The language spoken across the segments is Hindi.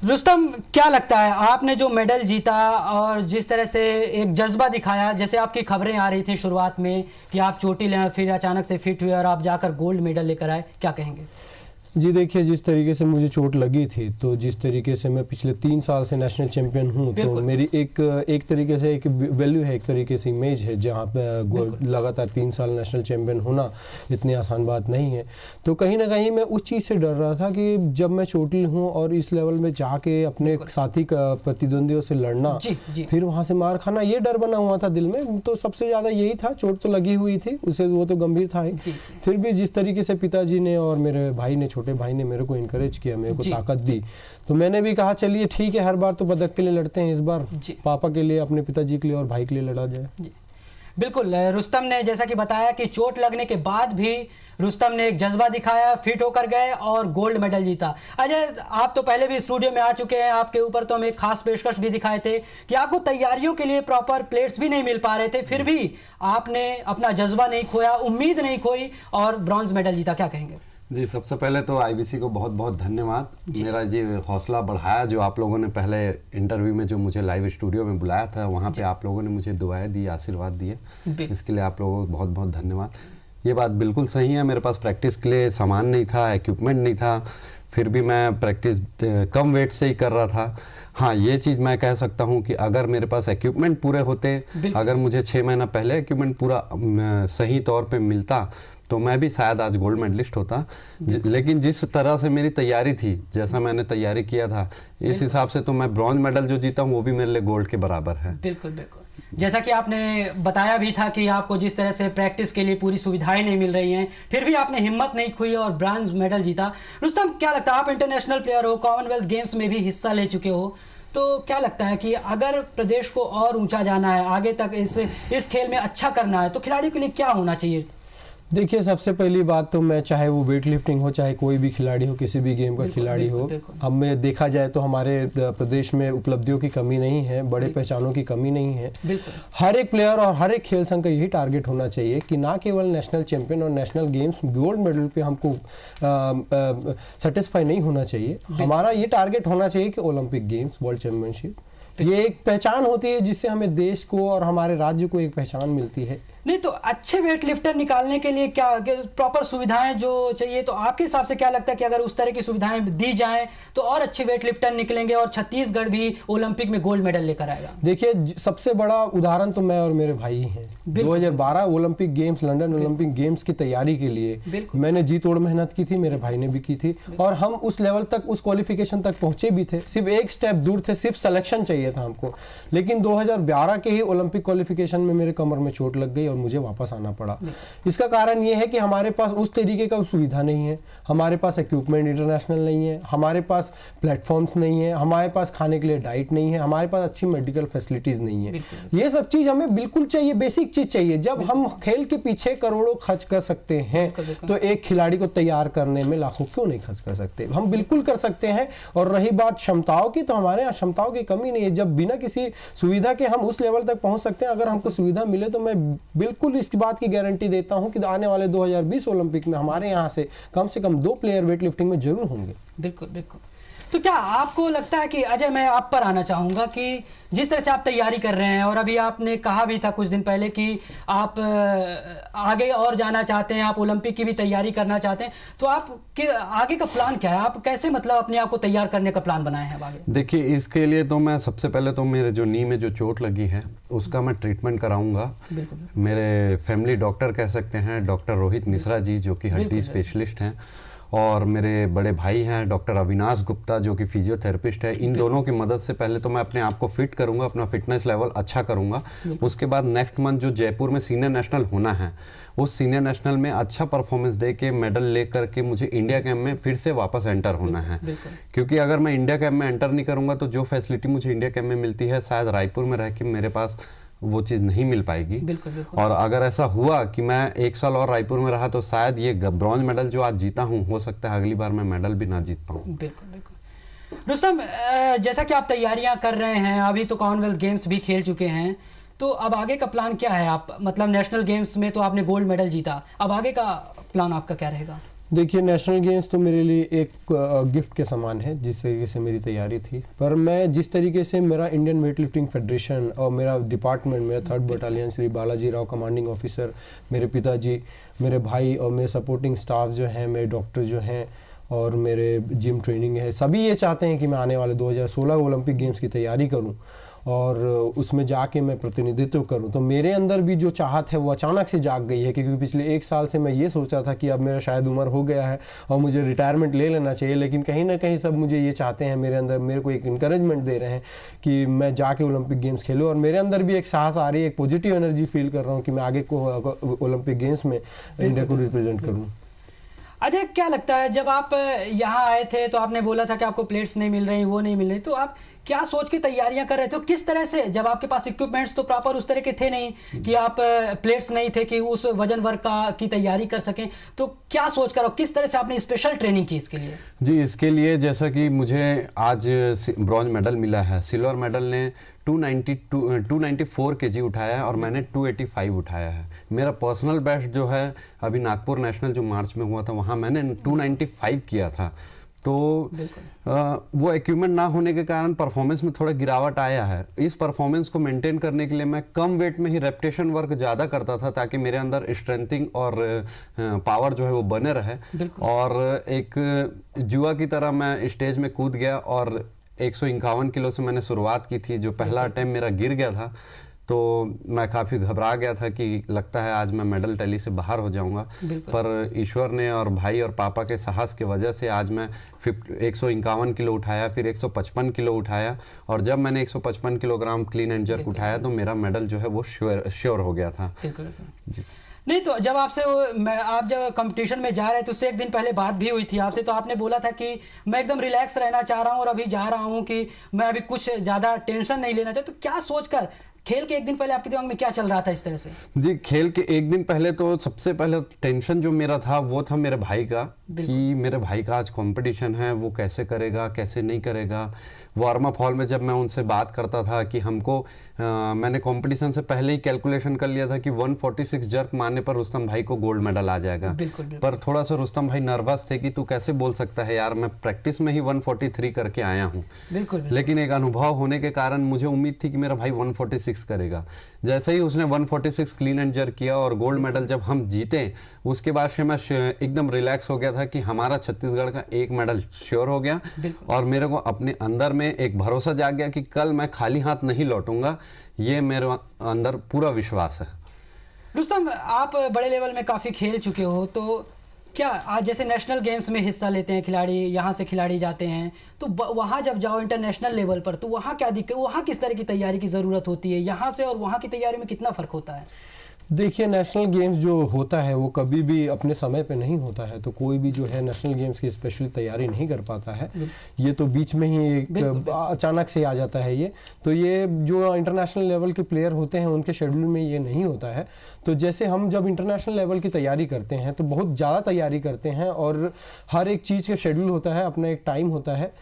रुस्तम, क्या लगता है आपने जो मेडल जीता और जिस तरह से एक जज्बा दिखाया, जैसे आपकी खबरें आ रही थी शुरुआत में कि आप चोटिल हैं, फिर अचानक से फिट हुए और आप जाकर गोल्ड मेडल लेकर आए, क्या कहेंगे? जी देखिए, जिस तरीके से मुझे चोट लगी थी, तो जिस तरीके से मैं पिछले 3 साल से नेशनल चैंपियन हूँ, तो मेरी एक तरीके से एक वैल्यू है, एक तरीके से इमेज है, जहाँ पे लगातार 3 साल नेशनल चैंपियन होना इतनी आसान बात नहीं है। तो कहीं ना कहीं मैं उस चीज़ से डर रहा था कि जब मैं चोटिल हूँ और इस लेवल में जाके अपने साथी प्रतिद्वंदियों से लड़ना, फिर वहाँ से मार खाना, ये डर बना हुआ था दिल में। तो सबसे ज़्यादा यही था, चोट तो लगी हुई थी, उसे वो तो गंभीर था ही। फिर भी जिस तरीके से पिताजी ने और मेरे भाई ने, छोटे भाई ने मेरे को इनकरेज किया, मेरे को ताकत दी, तो मैंने भी कहा चलिए ठीक है, हर बार तो पदक के लिए लड़ते हैं, इस बार पापा के लिए, अपने पिताजी के लिए और भाई के लिए लड़ा जाए। बिल्कुल, रुस्तम ने जैसा कि बताया कि चोट लगने के बाद भी रुस्तम ने एक जज्बा दिखाया, फिट होकर गए और गोल्ड मेडल जीता। अजय, आप तो पहले भी स्टूडियो में आ चुके हैं, आपके ऊपर तो हम एक खास पेशकश भी दिखाए थे कि आपको तैयारियों के लिए प्रॉपर प्लेट्स भी नहीं मिल पा रहे थे, फिर भी आपने अपना जज्बा नहीं खोया, उम्मीद नहीं खोई और ब्रॉन्ज मेडल जीता। क्या कहेंगे? जी, सबसे पहले तो आईबीसी को बहुत बहुत धन्यवाद। मेरा ये हौसला बढ़ाया, जो आप लोगों ने पहले इंटरव्यू में जो मुझे लाइव स्टूडियो में बुलाया था, वहाँ पे आप लोगों ने मुझे दुआएं दी, आशीर्वाद दिए, इसके लिए आप लोगों को बहुत बहुत धन्यवाद। ये बात बिल्कुल सही है, मेरे पास प्रैक्टिस के लिए सामान नहीं था, इक्विपमेंट नहीं था, फिर भी मैं प्रैक्टिस कम वेट से ही कर रहा था। हाँ, ये चीज़ मैं कह सकता हूँ कि अगर मेरे पास इक्विपमेंट पूरे होते, अगर मुझे 6 महीना पहले इक्विपमेंट पूरा सही तौर पे मिलता, तो मैं भी शायद आज गोल्ड मेडलिस्ट होता। लेकिन जिस तरह से मेरी तैयारी थी, जैसा मैंने तैयारी किया था, इस हिसाब से तो मैं ब्रॉन्ज मेडल जो जीता हूँ वो भी मेरे लिए गोल्ड के बराबर है। बिल्कुल बिल्कुल, जैसा कि आपने बताया भी था कि आपको जिस तरह से प्रैक्टिस के लिए पूरी सुविधाएं नहीं मिल रही हैं, फिर भी आपने हिम्मत नहीं खोई और ब्रॉन्ज मेडल जीता। रुस्तम, क्या लगता है, आप इंटरनेशनल प्लेयर हो, कॉमनवेल्थ गेम्स में भी हिस्सा ले चुके हो, तो क्या लगता है कि अगर प्रदेश को और ऊंचा जाना है, आगे तक इस खेल में अच्छा करना है, तो खिलाड़ी के लिए क्या होना चाहिए? देखिए, सबसे पहली बात तो मैं, चाहे वो वेट लिफ्टिंग हो, चाहे कोई भी खिलाड़ी हो, किसी भी गेम का खिलाड़ी हो, अब में देखा जाए तो हमारे प्रदेश में उपलब्धियों की कमी नहीं है, बड़े पहचानों की कमी नहीं है। हर एक प्लेयर और हर एक खेल संघ का यही टारगेट होना चाहिए कि ना केवल नेशनल चैंपियन और नेशनल गेम्स गोल्ड मेडल पे हमको सेटिस्फाई नहीं होना चाहिए। हमारा ये टारगेट होना चाहिए कि ओलंपिक गेम्स, वर्ल्ड चैंपियनशिप, ये एक पहचान होती है जिससे हमें देश को और हमारे राज्य को एक पहचान मिलती है। नहीं तो अच्छे वेट लिफ्टर निकालने के लिए क्या प्रॉपर सुविधाएं जो चाहिए, तो आपके हिसाब से क्या लगता है कि अगर उस तरह की सुविधाएं दी जाएं तो और अच्छे वेट लिफ्टर निकलेंगे और छत्तीसगढ़ भी ओलंपिक में गोल्ड मेडल लेकर आएगा? देखिए, सबसे बड़ा उदाहरण तो मैं और मेरे भाई हैं। 2012 Olympic games, London Olympic games की तैयारी के लिए मैंने जी तोड़ मेहनत की थी, मेरे भाई ने भी की थी, और हम उस लेवल तक, उस क्वालिफिकेशन तक पहुंचे भी थे। सिर्फ एक स्टेप दूर थे, सिर्फ सिलेक्शन चाहिए था हमको। लेकिन 2012 के ही ओलंपिक क्वालिफिकेशन में मेरे कमर में चोट लग गई और मुझे वापस आना पड़ा। इसका कारण यह है कि हमारे पास उस तरीके का सुविधा नहीं है, हमारे पास इक्विपमेंट इंटरनेशनल नहीं है, हमारे पास प्लेटफॉर्म्स नहीं है, हमारे पास खाने के लिए डाइट नहीं है, हमारे पास अच्छी मेडिकल फैसिलिटीज नहीं है। ये सब चीज हमें बिल्कुल चाहिए, बेसिक चीज चाहिए। जब हम खेल के पीछे करोड़ों खर्च कर सकते हैं, तो एक खिलाड़ी को तैयार करने में लाखों क्यों नहीं खर्च कर सकते? हम बिल्कुल कर सकते हैं। और रही बात क्षमताओं की, तो हमारे यहाँ क्षमताओं की कमी नहीं है। जब बिना किसी सुविधा के हम उस लेवल तक पहुंच सकते हैं। अगर हमको सुविधा मिले तो मैं बिल्कुल इस बात की गारंटी देता हूं कि आने वाले 2020 ओलंपिक में हमारे यहां से कम 2 प्लेयर वेट लिफ्टिंग में जरूर होंगे। बिल्कुल बिल्कुल। तो क्या आपको लगता है कि, अजय, मैं आप पर आना चाहूंगा कि जिस तरह से आप तैयारी कर रहे हैं, और अभी आपने कहा भी था कुछ दिन पहले कि आप आगे और जाना चाहते हैं, आप ओलंपिक की भी तैयारी करना चाहते हैं, तो आप आगे का प्लान क्या है? आप कैसे मतलब अपने आप को तैयार करने का प्लान बनाए हैं आगे? देखिए, इसके लिए तो मैं सबसे पहले तो मेरे जो नी में जो चोट लगी है उसका मैं ट्रीटमेंट कराऊंगा। मेरे फैमिली डॉक्टर कह सकते हैं, डॉक्टर रोहित मिश्रा जी, जो कि हड्डी स्पेशलिस्ट हैं, और मेरे बड़े भाई हैं डॉक्टर अविनाश गुप्ता, जो कि फिजियोथेरेपिस्ट है। इन दोनों की मदद से पहले तो मैं अपने आप को फिट करूंगा, अपना फिटनेस लेवल अच्छा करूंगा। उसके बाद नेक्स्ट मंथ जो जयपुर में सीनियर नेशनल होना है, उस सीनियर नेशनल में अच्छा परफॉर्मेंस दे के मेडल ले करके मुझे इंडिया कैंप में फिर से वापस एंटर होना है। क्योंकि अगर मैं इंडिया कैंप में एंटर नहीं करूंगा तो जो फैसिलिटी मुझे इंडिया कैंप में मिलती है, शायद रायपुर में रह के मेरे पास वो चीज़ नहीं मिल पाएगी। बिल्कुल। और अगर ऐसा हुआ कि मैं 1 साल और रायपुर में रहा तो शायद ये ब्रॉन्ज मेडल जो आज जीता हूँ, हो सकता है अगली बार मैं मेडल भी ना जीत पाऊँ। बिल्कुल बिल्कुल। रुस्तम, जैसा कि आप तैयारियां कर रहे हैं, अभी तो कॉमनवेल्थ गेम्स भी खेल चुके हैं, तो अब आगे का प्लान क्या है? आप मतलब नेशनल गेम्स में तो आपने गोल्ड मेडल जीता, अब आगे का प्लान आपका क्या रहेगा? देखिए, नेशनल गेम्स तो मेरे लिए एक गिफ्ट के समान है, जिस तरीके से मेरी तैयारी थी। पर मैं जिस तरीके से मेरा इंडियन वेट लिफ्टिंग फेडरेशन और मेरा डिपार्टमेंट, मेरा 3rd battalion Shri Balaji Rao commanding officer, मेरे पिताजी, मेरे भाई और मेरे सपोर्टिंग स्टाफ जो हैं, मेरे डॉक्टर जो हैं और मेरे जिम ट्रेनिंग है, सभी ये चाहते हैं कि मैं आने वाले 2016 ओलंपिक गेम्स की तैयारी करूं और उसमें जाके मैं प्रतिनिधित्व करूं। तो मेरे अंदर भी जो चाहत है वो अचानक से जाग गई है, क्योंकि पिछले 1 साल से मैं ये सोचा था कि अब मेरा शायद उम्र हो गया है और मुझे रिटायरमेंट ले लेना चाहिए, लेकिन कहीं ना कहीं सब मुझे ये चाहते हैं, मेरे अंदर मेरे को एक इंकरेजमेंट दे रहे हैं कि मैं जाके ओलंपिक गेम्स खेलूँ। और मेरे अंदर भी एक साहस आ रही है, एक पॉजिटिव एनर्जी फील कर रहा हूँ कि मैं आगे को ओलंपिक गेम्स में इंडिया को रिप्रेजेंट करूँ। अजय, क्या लगता है, जब आप यहाँ आए थे तो आपने बोला था कि आपको प्लेट्स नहीं मिल रही, वो नहीं मिल रही, तो आप क्या सोच के तैयारियां कर रहे थे? किस तरह से, जब आपके पास इक्विपमेंट्स तो प्रॉपर उस तरह के थे नहीं कि आप प्लेट्स नहीं थे कि उस वजन वर्ग की तैयारी कर सकें, तो क्या सोच कर, किस तरह से आपने स्पेशल ट्रेनिंग की इसके लिए? जी, इसके लिए जैसा कि मुझे आज ब्रॉन्ज मेडल मिला है, सिल्वर मेडल ने 294 kg उठाया है और मैंने 285 उठाया है। मेरा पर्सनल बेस्ट जो है अभी नागपुर नेशनल जो मार्च में हुआ था, वहाँ मैंने 295 किया था। तो वो इक्विपमेंट ना होने के कारण परफॉर्मेंस में थोड़ा गिरावट आया है। इस परफॉर्मेंस को मेंटेन करने के लिए मैं कम वेट में ही रेपिटेशन वर्क ज़्यादा करता था, ताकि मेरे अंदर स्ट्रेंथिंग और पावर जो है वो बने रहे। और एक जुआ की तरह मैं स्टेज में कूद गया और 151 किलो से मैंने शुरुआत की थी। जो पहला अटेम्प्ट मेरा गिर गया था तो मैं काफ़ी घबरा गया था कि लगता है आज मैं मेडल टैली से बाहर हो जाऊंगा, पर ईश्वर ने और भाई और पापा के साहस की वजह से आज मैं 151 किलो उठाया, फिर 155 किलो उठाया, और जब मैंने 155 किलोग्राम क्लीन एंड जर्क उठाया तो मेरा मेडल जो है वो श्योर हो गया था। जी। नहीं, तो जब आप जब कंपटीशन में जा रहे थे, उससे एक दिन पहले बात भी हुई थी आपसे, तो आपने बोला था कि मैं एकदम रिलैक्स रहना चाह रहा हूँ और अभी जा रहा हूँ कि मैं अभी कुछ ज़्यादा टेंशन नहीं लेना चाहता। तो क्या सोचकर, खेल के एक दिन पहले आपके दिमाग में क्या चल रहा था इस तरह से? जी, खेल के एक दिन पहले तो सबसे पहले टेंशन जो मेरा था वो था मेरे भाई का, कि मेरे भाई का आज कंपटीशन है, वो कैसे करेगा कैसे नहीं करेगा। वार्म अप हॉल में जब मैं उनसे बात करता था कि हमको मैंने कंपटीशन से पहले ही कैलकुलेशन कर लिया था कि 146 जर्क मारने पर रुस्तम भाई को गोल्ड मेडल आ जाएगा। पर थोड़ा सा रुस्तम भाई नर्वस थे कि तू कैसे बोल सकता है यार, मैं प्रैक्टिस में ही 143 करके आया हूँ। लेकिन एक अनुभव होने के कारण मुझे उम्मीद थी कि मेरा भाई 146 करेगा। जैसे ही उसने 146 क्लीन एंड जर्क किया और गोल्ड मेडल जब हम जीते, उसके बाद से मैं एकदम रिलैक्स हो गया था कि हमारा छत्तीसगढ़ का एक मेडल श्योर हो गया। और मेरे को अपने अंदर में एक भरोसा जाग गया कि कल मैं खाली हाथ नहीं लौटूंगा, ये मेरे अंदर पूरा विश्वास है। रुस्तम, आप बड़े लेवल में काफ़ी खेल चुके हो, तो क्या आज जैसे नेशनल गेम्स में हिस्सा लेते हैं खिलाड़ी, यहाँ से खिलाड़ी जाते हैं, तो वहाँ जब जाओ इंटरनेशनल लेवल पर, तो वहाँ क्या दिक्कत, वहाँ किस तरह की तैयारी की ज़रूरत होती है, यहाँ से और वहाँ की तैयारी में कितना फ़र्क होता है? देखिए, नेशनल गेम्स जो होता है वो कभी भी अपने समय पे नहीं होता है, तो कोई भी जो है नेशनल गेम्स की स्पेशली तैयारी नहीं कर पाता है। ये तो बीच में ही एक अचानक से आ जाता है ये। तो ये जो इंटरनेशनल लेवल के प्लेयर होते हैं उनके शेड्यूल में ये नहीं होता है। तो जैसे हम जब इंटरनेशनल लेवल की तैयारी करते हैं तो बहुत ज़्यादा तैयारी करते हैं और हर एक चीज़ का शेड्यूल होता है, अपना एक टाइम होता है,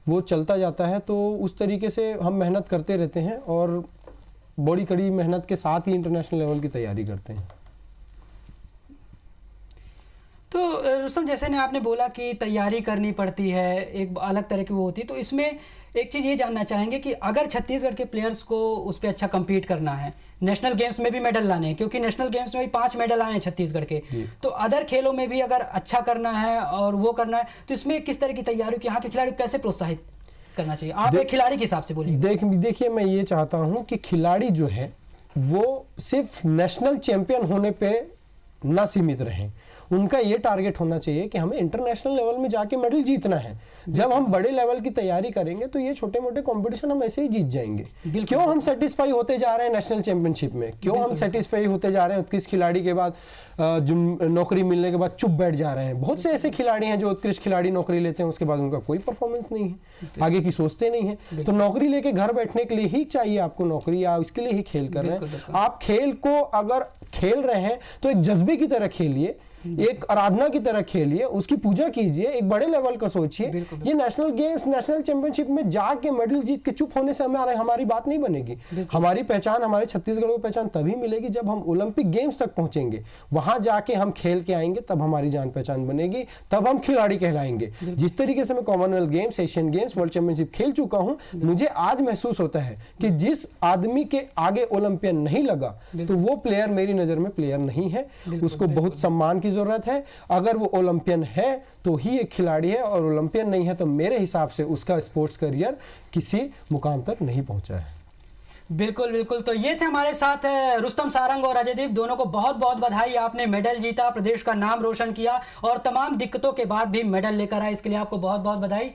वो चलता जाता है। तो उस तरीके से हम मेहनत करते रहते हैं और बड़ी कड़ी मेहनत के साथ ही इंटरनेशनल लेवल की तैयारी करते हैं। तो रुस्तम, जैसे ने आपने बोला कि तैयारी करनी पड़ती है, एक अलग तरह की वो होती है, तो इसमें एक चीज़ ये जानना चाहेंगे कि अगर छत्तीसगढ़ के प्लेयर्स को उस पर अच्छा compete करना है, नेशनल गेम्स में भी मेडल लाने हैं, क्योंकि नेशनल गेम्स में भी 5 मेडल आए हैं छत्तीसगढ़ के, तो अदर खेलों में भी अगर अच्छा करना है और वो करना है, तो इसमें किस तरह की तैयारी, यहाँ के खिलाड़ी कैसे प्रोत्साहित करना चाहिए? आप एक खिलाड़ी के हिसाब से बोलिए। देखिए, मैं ये चाहता हूँ कि खिलाड़ी जो है वो सिर्फ नेशनल चैंपियन होने पे ना सीमित रहें। उनका ये टारगेट होना चाहिए कि हमें इंटरनेशनल लेवल में जाके मेडल जीतना है। जब हम बड़े लेवल की तैयारी करेंगे तो ये छोटे मोटे कंपटीशन हम ऐसे ही जीत जाएंगे। क्यों हम सेटिस्फाई होते जा रहे हैं नेशनल चैंपियनशिप में, क्यों हम सेटिस्फाई होते जा रहे हैं उत्कृष्ट खिलाड़ी के बाद, जो नौकरी मिलने के बाद चुप बैठ जा रहे हैं। बहुत से ऐसे खिलाड़ी हैं जो उत्कृष्ट खिलाड़ी नौकरी लेते हैं, उसके बाद उनका कोई परफॉर्मेंस नहीं है, आगे की सोचते नहीं है। तो नौकरी लेके घर बैठने के लिए ही चाहिए आपको नौकरी, या इसके लिए ही खेल कर रहे हैं। आप खेल को अगर खेल रहे हैं तो एक जज्बे की तरह खेलिए, एक आराधना की तरह खेलिए, उसकी पूजा कीजिए, एक बड़े लेवल का सोचिए। ये नेशनल गेम्स, नेशनल चैंपियनशिप में जाके मेडल जीत के चुप होने से हमारी बात नहीं बनेगी। हमारी पहचान, हमारे छत्तीसगढ़ को पहचान तभी मिलेगी जब हम ओलंपिक गेम्स तक पहुंचेंगे, वहां जाके हम खेल के आएंगे, तब हमारी जान पहचान बनेगी, तब हम खिलाड़ी कहलाएंगे। जिस तरीके से मैं Commonwealth games, Asian games, world championship खेल चुका हूं, मुझे आज महसूस होता है कि जिस आदमी के आगे ओलंपियन नहीं लगा तो वो प्लेयर मेरी नजर में प्लेयर नहीं है। उसको बहुत सम्मान की जरूरत है। अगर वो ओलंपियन है तो ही एक खिलाड़ी है, और ओलंपियन नहीं है तो मेरे हिसाब से उसका स्पोर्ट्स करियर किसी मुकाम तक नहीं पहुंचा है। बिल्कुल बिल्कुल। तो ये थे हमारे साथ रुस्तम सारंग और अजयदीप, दोनों को बहुत बहुत बधाई। आपने मेडल जीता, प्रदेश का नाम रोशन किया और तमाम दिक्कतों के बाद भी मेडल लेकर आए, इसके लिए आपको बहुत बहुत बधाई।